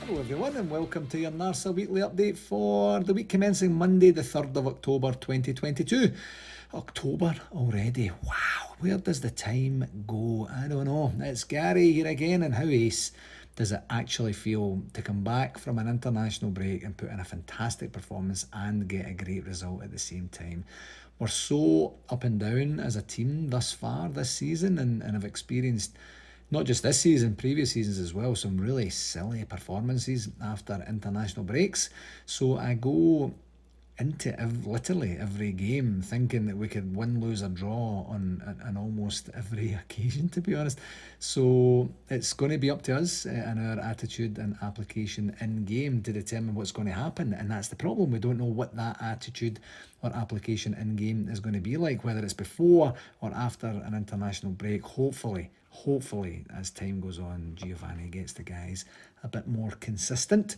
Hello everyone and welcome to your NARSA weekly update for the week commencing Monday the 3rd of October 2022. October already, wow, where does the time go? I don't know. It's Gary here again, and how ace does it actually feel to come back from an international break and put in a fantastic performance and get a great result at the same time. We're so up and down as a team thus far this season, and have experienced, not just this season, previous seasons as well, some really silly performances after international breaks. So I go into literally every game thinking that we could win, lose or draw on almost every occasion, to be honest. So it's going to be up to us and our attitude and application in game to determine what's going to happen, and that's the problem. We don't know what that attitude or application in game is going to be like, whether it's before or after an international break. Hopefully as time goes on, Giovanni gets the guys a bit more consistent.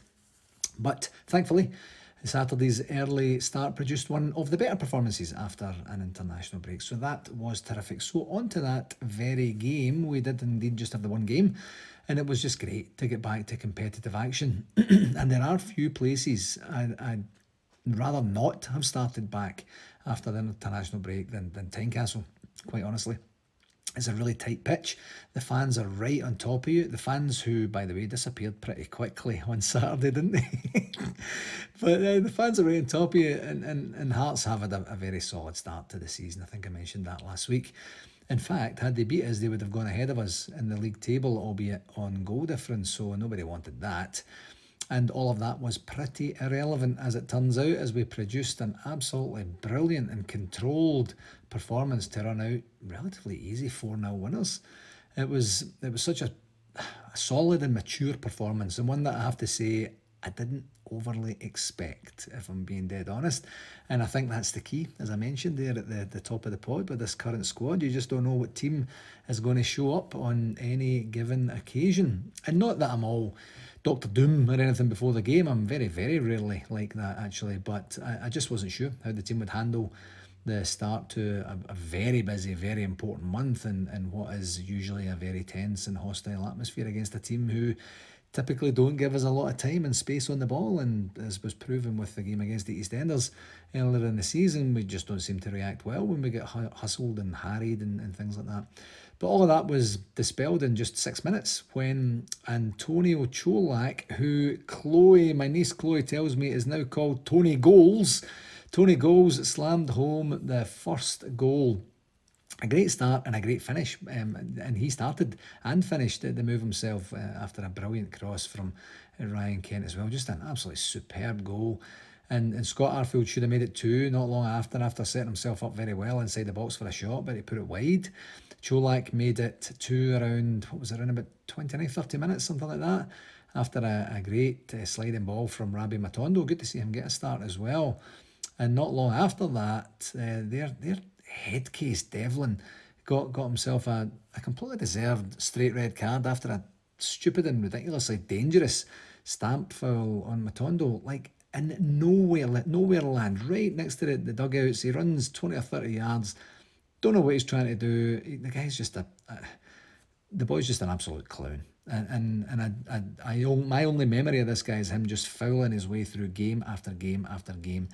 But thankfully Saturday's early start produced one of the better performances after an international break, so that was terrific. So on to that very game. We did indeed just have the one game, and it was just great to get back to competitive action. And there are few places I'd rather not have started back after the international break than Tynecastle, quite honestly. It's a really tight pitch. The fans are right on top of you. The fans who, by the way, disappeared pretty quickly on Saturday, didn't they? But the fans are right on top of you, and Hearts have had a very solid start to the season. I think I mentioned that last week. In fact, had they beat us, they would have gone ahead of us in the league table, albeit on goal difference, so nobody wanted that. And all of that was pretty irrelevant, as it turns out, as we produced an absolutely brilliant and controlled performance to run out relatively easy 4-0 winners. It was such a solid and mature performance, and one that I have to say I didn't overly expect, if I'm being dead honest. And I think that's the key, as I mentioned there at the top of the pod, with this current squad. You just don't know what team is going to show up on any given occasion. And not that I'm all Dr. Doom or anything before the game. I'm very, very rarely like that, actually. But I just wasn't sure how the team would handle the start to a very busy, very important month, and what is usually a very tense and hostile atmosphere against a team who typically don't give us a lot of time and space on the ball. And as was proven with the game against the EastEnders earlier in the season, we just don't seem to react well when we get hustled and harried and things like that. But all of that was dispelled in just 6 minutes when Antonio Cholak, who my niece Chloe tells me is now called Tony Goals, slammed home the first goal. A great start and a great finish, and he started and finished the move himself after a brilliant cross from Ryan Kent as well. Just an absolutely superb goal. And Scott Arfield should have made it 2 not long after setting himself up very well inside the box for a shot, but he put it wide. Cholak made it 2 around about 29, 30 minutes, something like that, after a great sliding ball from Rabbi Matondo. Good to see him get a start as well. And not long after that, their head case Devlin got himself a completely deserved straight red card after a stupid and ridiculously dangerous stamp foul on Matondo, like in nowhere land, right next to the dugouts. He runs 20 or 30 yards, don't know what he's trying to do. The guy's just the boy's just an absolute clown. My only memory of this guy is him just fouling his way through game after game after game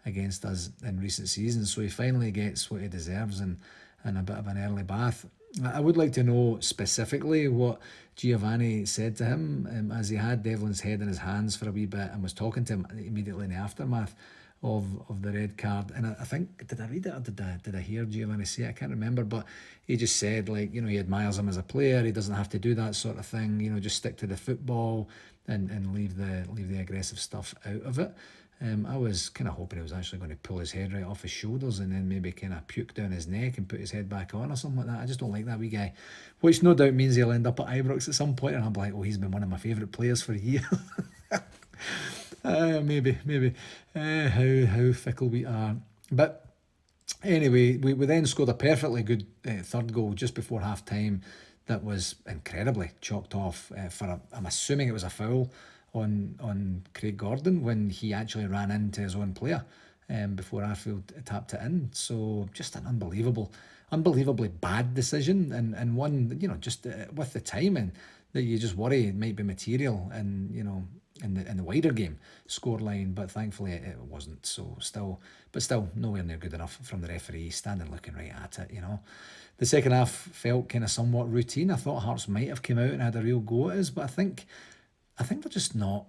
against us in recent seasons. So he finally gets what he deserves and a bit of an early bath. I would like to know specifically what Giovanni said to him as he had Devlin's head in his hands for a wee bit and was talking to him immediately in the aftermath of the red card. And I think, did I read it or did I hear Giovanni say it? I can't remember, but he just said, like, you know, he admires him as a player. He doesn't have to do that sort of thing, you know, just stick to the football and leave the aggressive stuff out of it. I was kind of hoping he was actually going to pull his head right off his shoulders and then maybe kind of puke down his neck and put his head back on or something like that. I just don't like that wee guy, which no doubt means he'll end up at Ibrox at some point, and I'm like, oh, he's been one of my favourite players for years. Maybe. How fickle we are. But anyway, we then scored a perfectly good third goal just before half time that was incredibly chalked off for I'm assuming it was a foul on Craig Gordon when he actually ran into his own player before Arfield tapped it in. So just an unbelievably bad decision, and one, you know, just with the timing that you just worry it might be material. And, you know, in the wider game scoreline, but thankfully it wasn't. So still nowhere near good enough from the referee, standing looking right at it, you know. The second half felt kind of somewhat routine. I thought Hearts might have come out and had a real go at us, but I think they're just not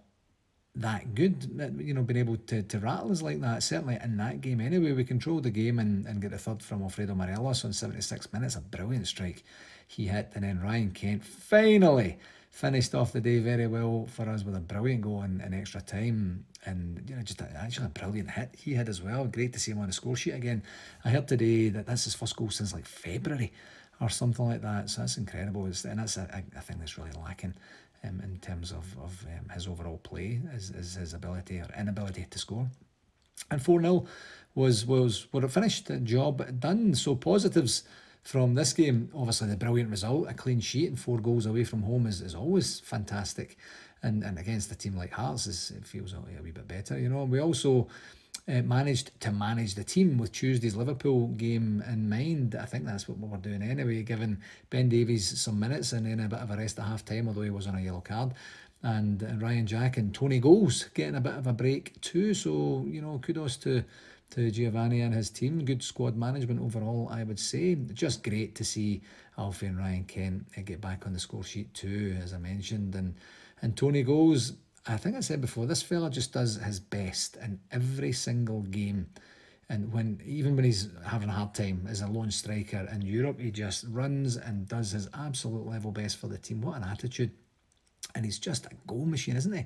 that good, you know, being able to rattle us like that. Certainly in that game anyway, we controlled the game and get the third from Alfredo Morelos on 76 minutes, a brilliant strike he hit, and then Ryan Kent finally finished off the day very well for us with a brilliant goal in extra time, and you know, just actually a brilliant hit he had as well. Great to see him on the score sheet again. I heard today that that's his first goal since like February or something like that, so that's incredible. And that's a thing that's really lacking in terms of his overall play, is his ability or inability to score. And 4-0 was where it finished. Job done. So positives from this game, obviously the brilliant result, a clean sheet and 4 goals away from home is always fantastic. And against a team like Hearts, it feels a wee bit better, you know. We also managed to manage the team with Tuesday's Liverpool game in mind. I think that's what we're doing anyway, giving Ben Davies some minutes and then a bit of a rest at half time, although he was on a yellow card. And Ryan Jack and Tony Goals getting a bit of a break too. So, you know, kudos to Giovanni and his team. Good squad management overall, I would say. Just great to see Alfie and Ryan Kent get back on the score sheet too, as I mentioned. And Tony Goals, I think I said before, this fella just does his best in every single game. And even when he's having a hard time as a lone striker in Europe, he just runs and does his absolute level best for the team. What an attitude. And he's just a goal machine, isn't he?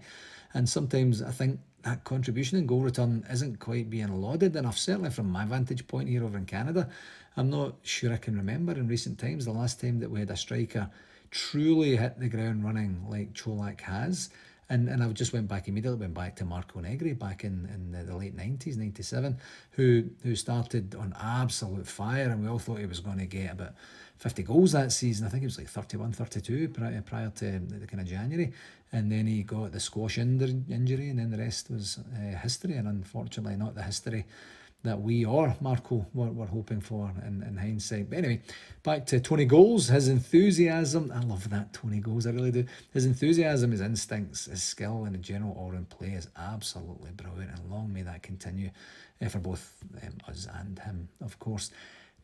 And sometimes I think that contribution and goal return isn't quite being lauded enough, certainly from my vantage point here over in Canada. I'm not sure I can remember in recent times the last time that we had a striker truly hit the ground running like Cholak has. And I just went back to Marco Negri back in the late 90s, 97, who started on absolute fire, and we all thought he was going to get about 50 goals that season. I think it was like 31, 32 prior to the kind of January. And then he got the squash injury, and then the rest was history, and unfortunately not the history that we or Marco were hoping for in hindsight. But anyway, back to Tony Goals, his enthusiasm. I love that, Tony Goals, I really do. His enthusiasm, his instincts, his skill and the general all-round play is absolutely brilliant, and long may that continue for both us and him, of course.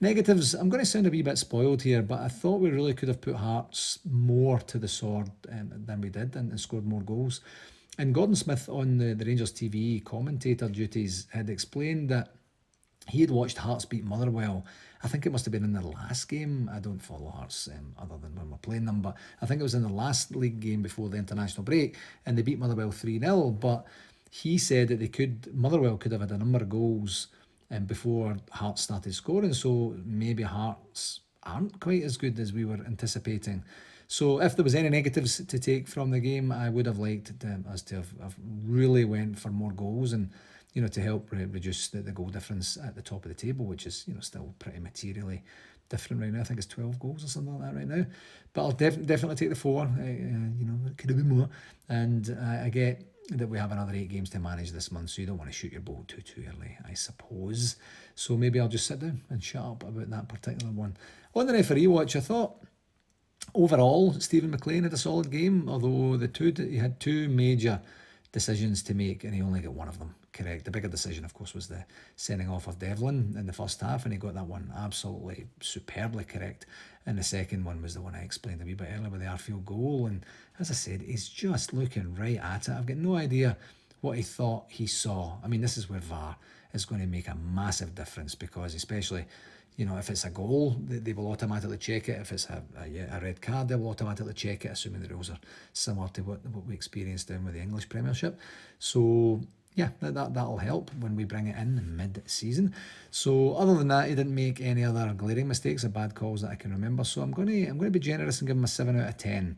Negatives, I'm going to sound a wee bit spoiled here, but I thought we really could have put Hearts more to the sword than we did and scored more goals. And Gordon Smith on the Rangers TV commentator duties had explained that he had watched Hearts beat Motherwell. I think it must have been in their last game. I don't follow Hearts other than when we're playing them, but I think it was in the last league game before the international break, and they beat Motherwell 3-0. But he said that Motherwell could have had a number of goals before Hearts started scoring, so maybe Hearts aren't quite as good as we were anticipating. So if there was any negatives to take from the game, I would have liked us to have really went for more goals, and you know, to help reduce the goal difference at the top of the table, which is, you know, still pretty materially different right now. I think it's 12 goals or something like that right now. But I'll definitely take the 4. You know, it could have been more. And I get that we have another 8 games to manage this month, so you don't want to shoot your boat too early, I suppose. So maybe I'll just sit down and shut up about that particular one. On the referee watch, I thought overall Stephen McLean had a solid game, although he had 2 major decisions to make, and he only got one of them correct. The bigger decision, of course, was the sending off of Devlin in the first half, and he got that one absolutely superbly correct. And the second one was the one I explained a wee bit earlier with the Arfield goal. And as I said, he's just looking right at it. I've got no idea what he thought he saw. I mean, this is where VAR is going to make a massive difference, because especially, you know, if it's a goal, they will automatically check it. If it's a red card, they will automatically check it, assuming the rules are similar to what we experienced down with the English Premiership. So yeah, that'll help when we bring it in mid-season. So other than that, he didn't make any other glaring mistakes or bad calls that I can remember. So I'm going to be generous and give him a 7 out of 10.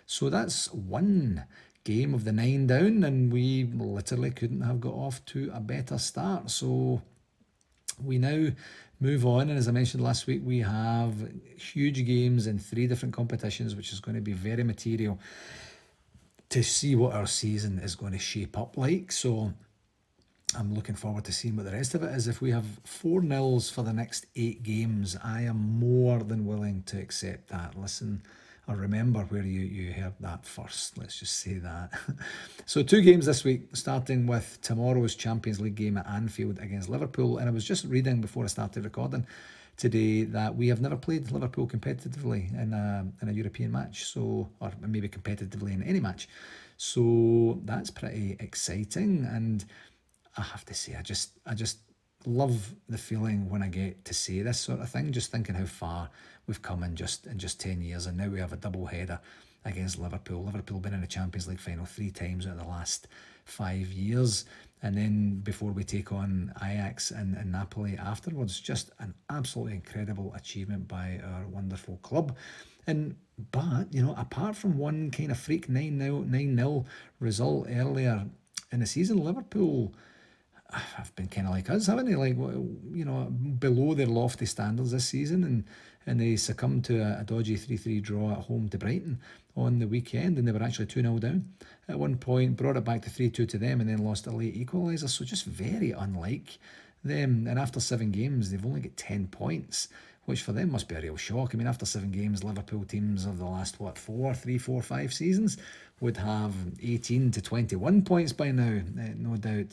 So that's 1 game of the 9 down, and we literally couldn't have got off to a better start. So we now move on, and as I mentioned last week, we have huge games in 3 different competitions, which is going to be very material to see what our season is going to shape up like. So I'm looking forward to seeing what the rest of it is. If we have 4-0s for the next 8 games, I am more than willing to accept that. Listen, or remember where you heard that first. Let's just say that. So 2 games this week, starting with tomorrow's Champions League game at Anfield against Liverpool. And I was just reading before I started recording today that we have never played Liverpool competitively in a European match, so, or maybe competitively in any match. So that's pretty exciting, and I have to say, I just love the feeling when I get to say this sort of thing, just thinking how far we've come in just 10 years, and now we have a double header against Liverpool. Liverpool been in a Champions League final 3 times out of the last 5 years, and then before we take on Ajax and Napoli afterwards. Just an absolutely incredible achievement by our wonderful club. But you know, apart from one kind of freak 9-0 result earlier in the season, Liverpool have been kind of like us, haven't they? Like, you know, below their lofty standards this season, and they succumbed to a dodgy 3-3 draw at home to Brighton on the weekend, and they were actually 2-0 down at one point, brought it back to 3-2 to them, and then lost a late equaliser. So just very unlike them. And after 7 games, they've only got 10 points, which for them must be a real shock. I mean, after 7 games, Liverpool teams of the last, 5 seasons would have 18 to 21 points by now, no doubt.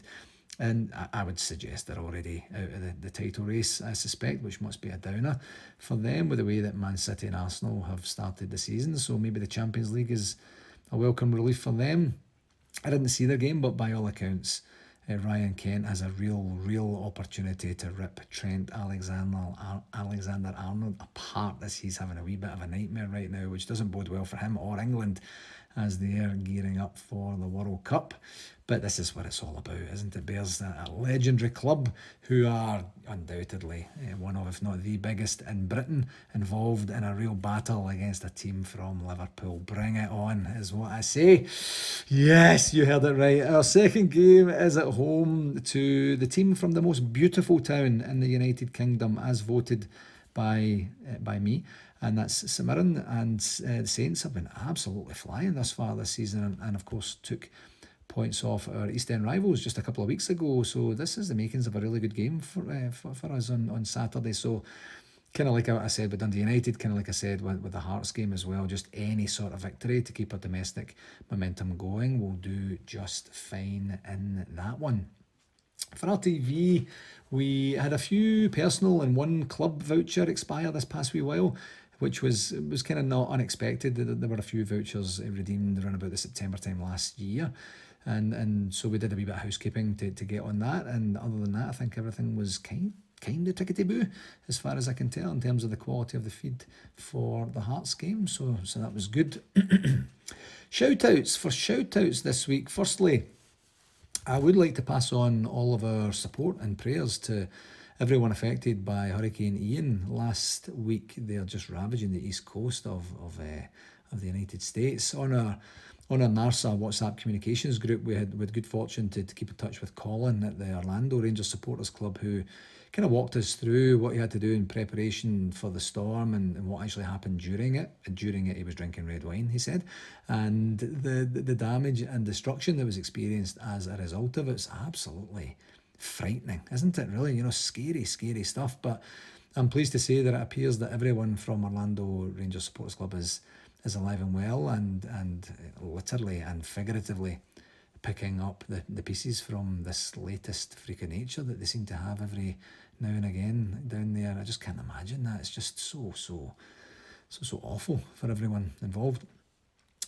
And I would suggest they're already out of the title race, I suspect, which must be a downer for them with the way that Man City and Arsenal have started the season. So maybe the Champions League is a welcome relief for them. I didn't see their game, but by all accounts, Ryan Kent has a real opportunity to rip Trent Alexander-Arnold apart, as he's having a wee bit of a nightmare right now, which doesn't bode well for him or England as they are gearing up for the World Cup. But this is what it's all about, isn't it? Bears, a legendary club who are undoubtedly one of, if not the biggest in Britain, involved in a real battle against a team from Liverpool. Bring it on, is what I say. Yes, you heard it right. Our second game is at home to the team from the most beautiful town in the United Kingdom, as voted by me, and that's St Mirren. And the Saints have been absolutely flying thus far this season, and of course took points off our East End rivals just a couple of weeks ago. So this is the makings of a really good game for us on Saturday. So kind of like I said with Dundee United, kind of like I said with the Hearts game as well, just any sort of victory to keep our domestic momentum going will do just fine in that one. For RTV, we had a few personal and one club voucher expire this past wee while, which was kind of not unexpected. There were a few vouchers redeemed around about the September time last year. And so we did a wee bit of housekeeping to get on that. And other than that, I think everything was kind of tickety-boo, as far as I can tell, in terms of the quality of the feed for the Hearts game. So that was good. Shout-outs. For shout-outs this week, firstly, I would like to pass on all of our support and prayers to everyone affected by Hurricane Ian. Last week, they're just ravaging the east coast of the United States. On our NARSA WhatsApp communications group, we had good fortune to keep in touch with Colin at the Orlando Rangers Supporters Club, who kind of walked us through what he had to do in preparation for the storm and what actually happened during it. And during it, he was drinking red wine, he said. And the damage and destruction that was experienced as a result of it's absolutely frightening, isn't it? Really, scary stuff. But I'm pleased to say that it appears that everyone from Orlando Rangers Supporters Club is alive and well, and literally and figuratively picking up the pieces from this latest freak of nature that they seem to have every now and again down there. I just can't imagine that. It's just so awful for everyone involved.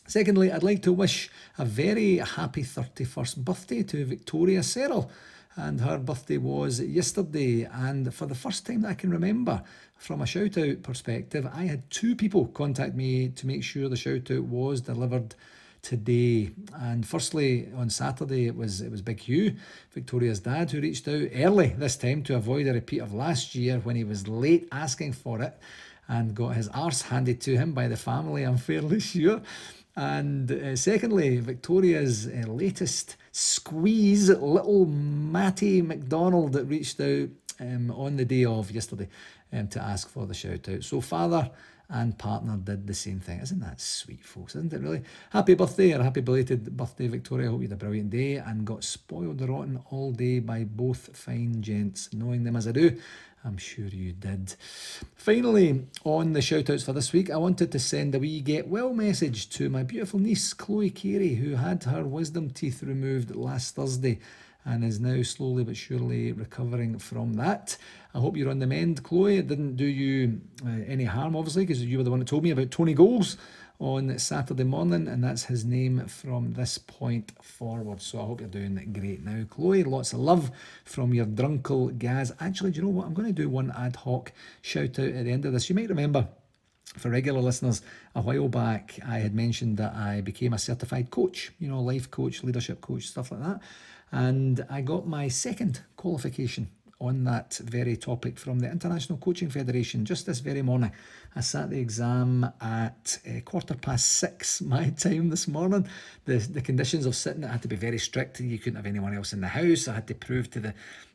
Secondly, I'd like to wish a very happy 31st birthday to Victoria Serrell. And her birthday was yesterday, and for the first time that I can remember, from a shout-out perspective, I had 2 people contact me to make sure the shout-out was delivered today. And firstly, on Saturday, it was Big Hugh, Victoria's dad, who reached out early this time to avoid a repeat of last year when he was late asking for it and got his arse handed to him by the family, I'm fairly sure. And secondly, Victoria's latest squeeze, little Matty McDonald, that reached out on the day of yesterday to ask for the shout out. So father and partner did the same thing. Isn't that sweet, folks? Isn't it really? Happy birthday, or happy belated birthday, Victoria. I hope you had a brilliant day and got spoiled rotten all day by both fine gents. Knowing them as I do, I'm sure you did. Finally, on the shout-outs for this week, I wanted to send a wee get well message to my beautiful niece, Chloe Carey, who had her wisdom teeth removed last Thursday and is now slowly but surely recovering from that. I hope you're on the mend, Chloe. It didn't do you any harm, obviously, because you were the one that told me about Tony Goals on Saturday morning, and that's his name from this point forward. So I hope you're doing great now, Chloe. Lots of love from your drunkle Gaz. Actually, do you know what? I'm going to do one ad hoc shout out at the end of this. You might remember, for regular listeners, a while back I had mentioned that I became a certified coach, you know, life coach, leadership coach, stuff like that. And I got my second qualification on that very topic from the International Coaching Federation just this very morning. I sat the exam at 6:15 my time this morning. The conditions of sitting, it had to be very strict. You couldn't have anyone else in the house. I had to prove to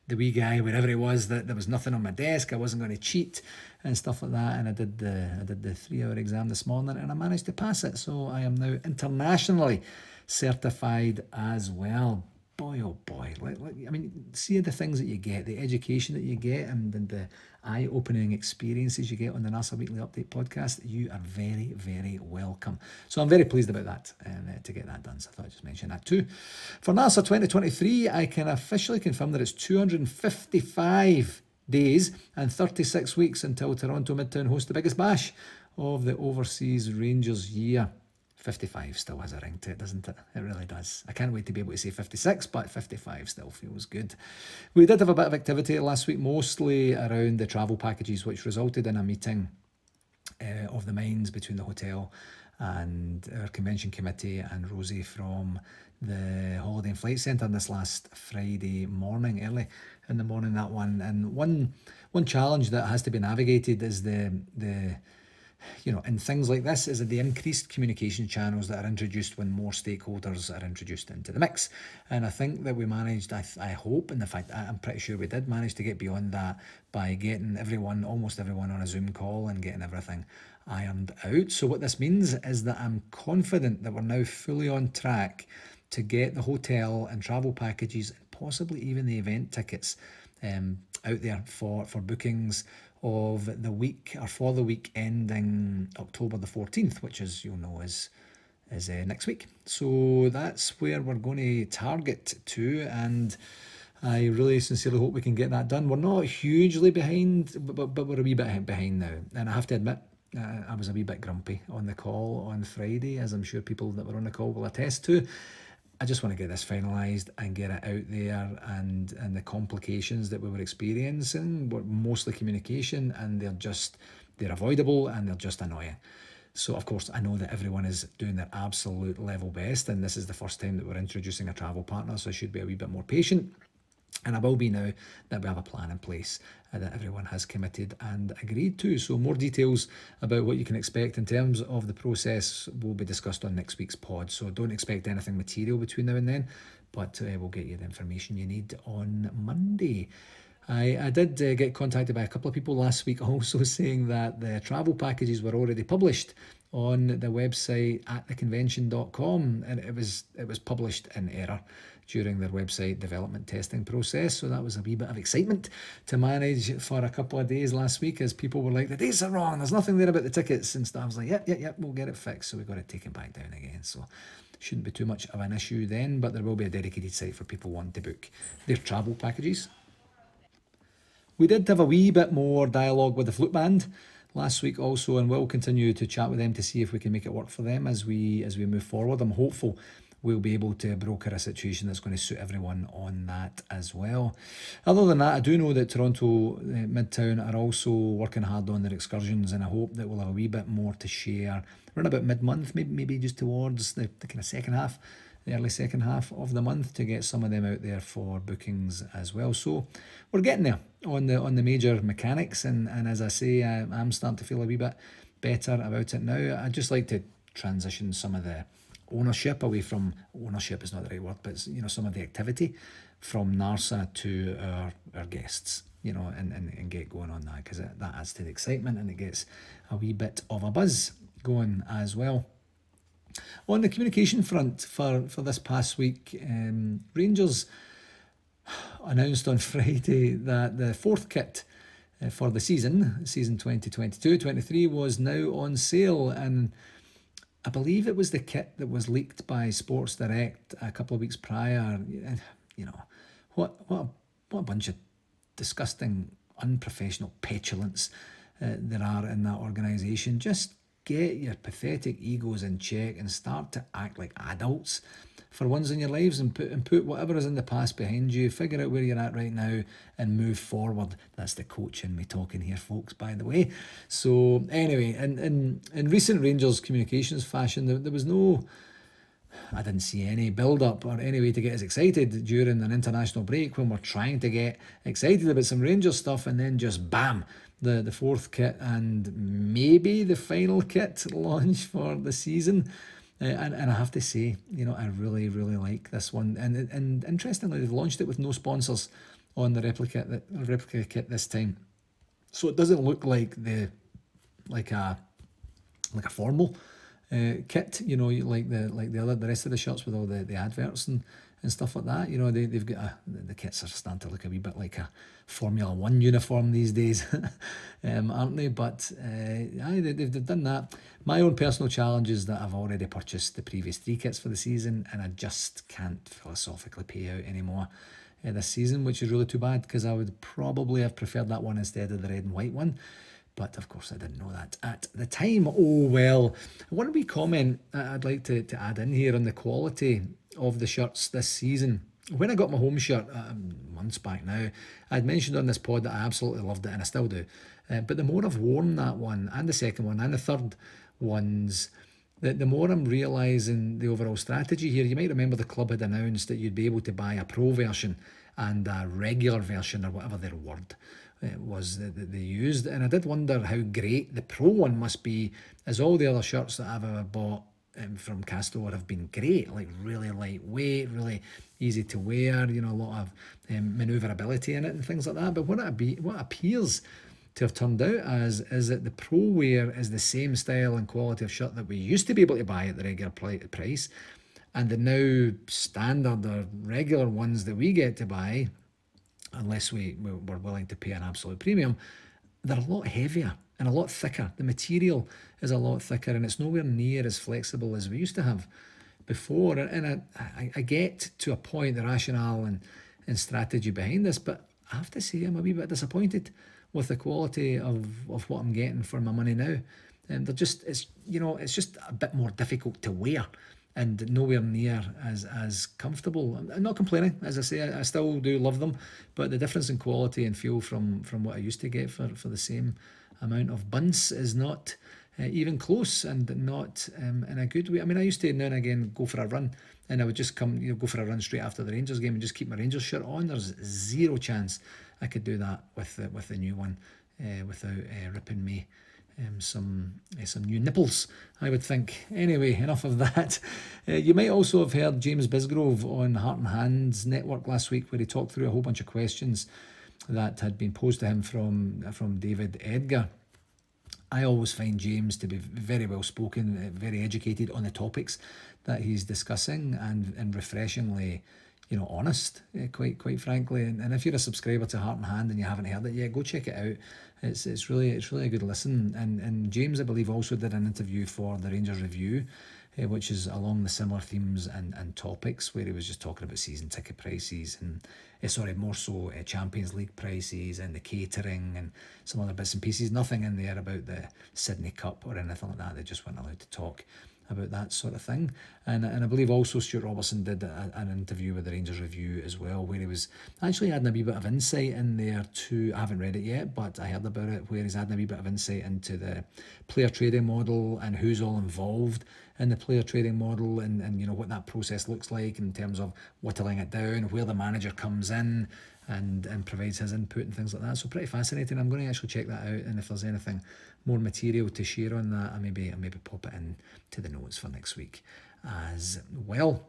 the wee guy, wherever he was, that there was nothing on my desk. I wasn't going to cheat and stuff like that. And I did the 3-hour exam this morning, and I managed to pass it. So I am now internationally certified as well. Boy, oh boy, I mean, see the things that you get, the education that you get, and the eye-opening experiences you get on the NARSA Weekly Update podcast. You are very, very welcome. So I'm very pleased about that, to get that done. So I thought I'd just mention that too. For NARSA 2023, I can officially confirm that it's 255 days and 36 weeks until Toronto Midtown hosts the biggest bash of the Overseas Rangers year. 55 still has a ring to it, doesn't it? It really does. I can't wait to be able to say 56, but 55 still feels good. We did have a bit of activity last week, mostly around the travel packages, which resulted in a meeting of the minds between the hotel and our convention committee and Rosie from the Holiday and Flight Centre this last Friday morning, early in the morning, that one. And one challenge that has to be navigated is you know, in things like this, is the increased communication channels that are introduced when more stakeholders are introduced into the mix. And I think that we managed, I hope, and in fact, I'm pretty sure we did manage to get beyond that by getting almost everyone on a Zoom call and getting everything ironed out. So what this means is that I'm confident that we're now fully on track to get the hotel and travel packages, and possibly even the event tickets, out there for bookings of the week, or for the week ending October the 14th, which, as you'll know, is next week. So that's where we're going to target to, and I really sincerely hope we can get that done. We're not hugely behind, but we're a wee bit behind now. And I have to admit, I was a wee bit grumpy on the call on Friday, as I'm sure people that were on the call will attest to. I just want to get this finalised and get it out there, and the complications that we were experiencing were mostly communication, and they're avoidable, and they're just annoying. So of course I know that everyone is doing their absolute level best, and this is the first time that we're introducing a travel partner, so I should be a wee bit more patient. And I will be now that we have a plan in place that everyone has committed and agreed to. So more details about what you can expect in terms of the process will be discussed on next week's pod. So don't expect anything material between now and then, but we'll get you the information you need on Monday. I did get contacted by a couple of people last week also saying that the travel packages were already published on the website at theconvention.com, and it was published in error during their website development testing process. So that was a wee bit of excitement to manage for a couple of days last week, as people were like, the dates are wrong, there's nothing there about the tickets and stuff. I was like, yep, we'll get it fixed. So we got it taken back down again. So shouldn't be too much of an issue then, but there will be a dedicated site for people wanting to book their travel packages. We did have a wee bit more dialogue with the Flute Band last week also, and we'll continue to chat with them to see if we can make it work for them as we move forward. I'm hopeful we'll be able to broker a situation that's going to suit everyone on that as well. Other than that, I do know that Toronto Midtown are also working hard on their excursions, and I hope that we'll have a wee bit more to share around about mid-month, maybe just towards the kind of second half, the early second half of the month, to get some of them out there for bookings as well. So we're getting there on the major mechanics, and as I say, I'm starting to feel a wee bit better about it now. I'd just like to transition some of the ownership away from, ownership is not the right word, but you know, some of the activity from NARSA to our guests, you know, and get going on that, because that adds to the excitement, and it gets a wee bit of a buzz going as well. On the communication front for this past week, Rangers announced on Friday that the fourth kit for the season 2022-23 was now on sale, and I believe it was the kit that was leaked by Sports Direct a couple of weeks prior. You know, what a bunch of disgusting, unprofessional petulance there are in that organisation. Just get your pathetic egos in check and start to act like adults for once in your lives, and put whatever is in the past behind you. Figure out where you're at right now and move forward. That's the coach in me talking here, folks, by the way. So anyway, in recent Rangers communications fashion, there was no, I didn't see any build-up or any way to get us excited during an international break when we're trying to get excited about some Rangers stuff, and then just bam, the fourth kit and maybe the final kit launch for the season. And I have to say, you know, I really like this one. And interestingly, they've launched it with no sponsors on the replica kit this time, so it doesn't look like a formal kit, you know, like the rest of the shirts with all the adverts and stuff like that. You know, they've got the kits are starting to look a wee bit like a Formula 1 uniform these days, aren't they? But they've done that. My own personal challenge is that I've already purchased the previous 3 kits for the season, and I just can't philosophically pay out anymore this season, which is really too bad, because I would probably have preferred that one instead of the red and white one. But of course I didn't know that at the time. Oh well. One wee comment I'd like to add in here on the quality of the shirts this season. When I got my home shirt months back now, I'd mentioned on this pod that I absolutely loved it, and I still do. But the more I've worn that one, and the second one, and the third ones, the more I'm realising the overall strategy here. You might remember the club had announced that you'd be able to buy a pro version and a regular version, or whatever their word was that they used. And I did wonder how great the pro one must be, as all the other shirts that I've ever bought from Castor have been great, like really lightweight, really easy to wear, you know, a lot of manoeuvrability in it and things like that. But what appears to have turned out as is that the pro wear is the same style and quality of shirt that we used to be able to buy at the regular price, and the now standard or regular ones that we get to buy, unless we're willing to pay an absolute premium, they're a lot heavier and a lot thicker. The material is a lot thicker, and it's nowhere near as flexible as we used to have before. And I get to a point, the rationale and strategy behind this, but I have to say I'm a wee bit disappointed with the quality of what I'm getting for my money now. And it's just a bit more difficult to wear, and nowhere near as comfortable. I'm not complaining, as I say, I still do love them, but the difference in quality and feel from what I used to get for the same amount of bunts is not even close, and not in a good way. I mean, I used to now and again go for a run, and I would just go for a run straight after the Rangers game and just keep my Rangers shirt on. There's zero chance I could do that with the new one without ripping me some new nipples, I would think. Anyway, enough of that. You might also have heard James Bisgrove on Heart and Hands Network last week, where he talked through a whole bunch of questions that had been posed to him from David Edgar. I always find James to be very well spoken, very educated on the topics that he's discussing, and refreshingly, you know, honest, quite frankly. And if you're a subscriber to Heart and Hand and you haven't heard it yet, go check it out. It's really a good listen. And James, I believe, also did an interview for the Rangers Review, which is along the similar themes and topics, where he was just talking about season ticket prices and more so Champions League prices and the catering and some other bits and pieces. Nothing in there about the Sydney Cup or anything like that. They just weren't allowed to talk about that sort of thing. And I believe also Stuart Robertson did an interview with the Rangers Review as well, where he was actually adding a wee bit of insight in there too. I haven't read it yet, but I heard about it, where he's adding a wee bit of insight into the player trading model and who's all involved in the player trading model, and you know what that process looks like in terms of whittling it down, where the manager comes in and provides his input and things like that. So pretty fascinating. I'm going to actually check that out, and if there's anything more material to share on that, I maybe pop it in to the notes for next week as well.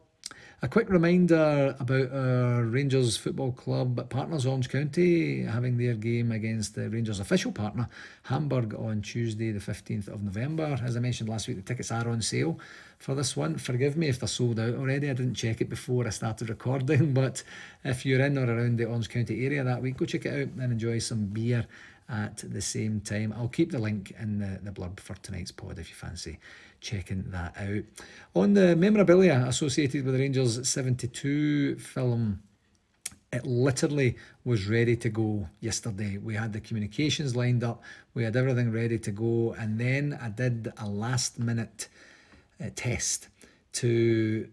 A quick reminder about our Rangers Football Club partners, Orange County, having their game against the Rangers official partner, Hamburg, on Tuesday the 15th of November. As I mentioned last week, the tickets are on sale for this one. Forgive me if they're sold out already. I didn't check it before I started recording, but if you're in or around the Orange County area that week, go check it out and enjoy some beer at the same time. I'll keep the link in the blurb for tonight's pod if you fancy checking that out. On the memorabilia associated with the Rangers 72 film, it literally was ready to go yesterday. We had the communications lined up, we had everything ready to go, and then I did a last minute test to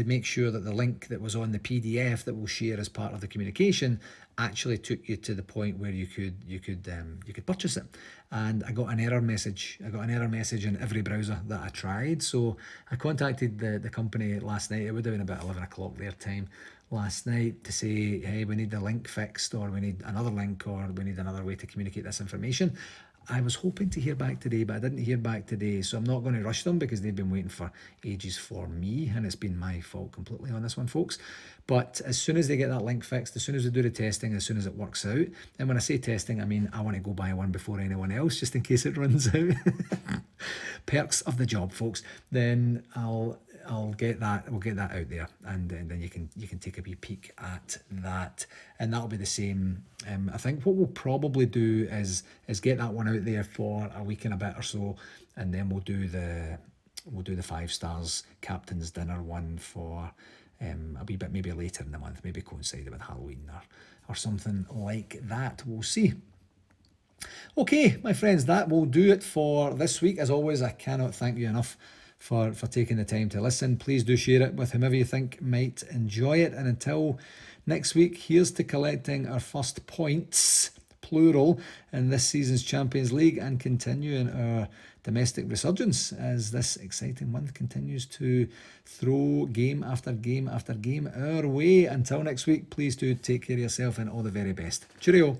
make sure that the link that was on the PDF that we'll share as part of the communication actually took you to the point where you could purchase it. And I got an error message. I got an error message in every browser that I tried. So I contacted the company last night. It would have been about 11 o'clock their time last night to say, hey, we need the link fixed, or we need another link, or we need another way to communicate this information. I was hoping to hear back today, but I didn't hear back today, so I'm not going to rush them because they've been waiting for ages for me, and it's been my fault completely on this one, folks. But as soon as they get that link fixed, as soon as we do the testing, as soon as it works out, and when I say testing, I mean I want to go buy one before anyone else, just in case it runs out. Perks of the job, folks. Then I'll get that. We'll get that out there, and then you can take a wee peek at that, and that'll be the same. I think what we'll probably do is get that one out there for a week and a bit or so, and then we'll do the 5 stars captain's dinner one for a wee bit maybe later in the month, maybe coinciding with Halloween or something like that. We'll see. Okay, my friends, that will do it for this week. As always, I cannot thank you enough for taking the time to listen. Please do share it with whomever you think might enjoy it. And until next week, here's to collecting our first points, plural, in this season's Champions League, and continuing our domestic resurgence as this exciting month continues to throw game after game after game our way. Until next week, please do take care of yourself and all the very best. Cheerio.